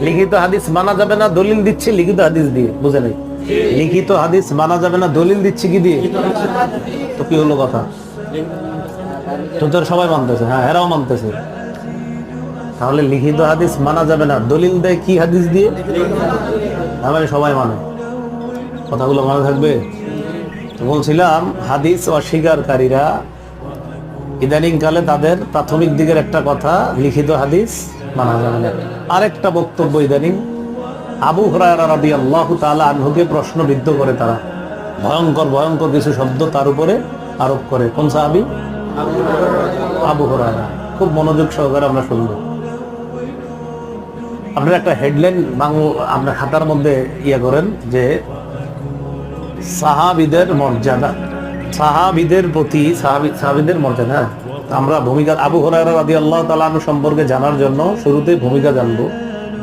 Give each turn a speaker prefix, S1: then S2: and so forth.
S1: লিখিত হাদিস মানা যাবে না, দলিল দিচ্ছে লিখিত হাদিস দিয়ে, বুঝে নাই? লিখিত হাদিস মানা যাবে না, দলিল দিচ্ছে কি দিয়ে? তো কি হলো কথা? তোদের সবাই মানতেছে, হ্যাঁ এরাও মানতেছে। তাহলে লিখিত হাদিস মানা যাবে না, দলিল দেয় কি হাদিস দিয়ে? তাহলে সবাই মানে, কথাগুলো মনে থাকবে। তো বলছিলাম হাদিস অস্বীকারীরা ইদানিং কালে তাদের প্রাথমিক দিকের একটা কথা, লিখিত হাদিস মানা যাবে না। আরেকটা বক্তব্য ইদানিং আবু হুরায়রা রাদিয়াল্লাহু তাআলা আনহুকে প্রশ্নবিদ্ধ করে তারা, ভয়ঙ্কর ভয়ঙ্কর কিছু শব্দ তার উপরে আরোপ করে। কোন সাহাবী? আবু হুরায়রা। খুব মনোযোগ সহকারে আমরা শুনব। আপনারা একটা হেডলাইন আপনার খাতার মধ্যে ইয়ে করেন যে সাহাবীদের মর্যাদা, সাহাবীদের প্রতি সাহাবীদের মর্যাদা। আমরা ভূমিকা আবু হুরায়রা রাদিয়াল্লাহু তাআলা আনহু সম্পর্কে জানার জন্য শুরুতেই ভূমিকা জানবো।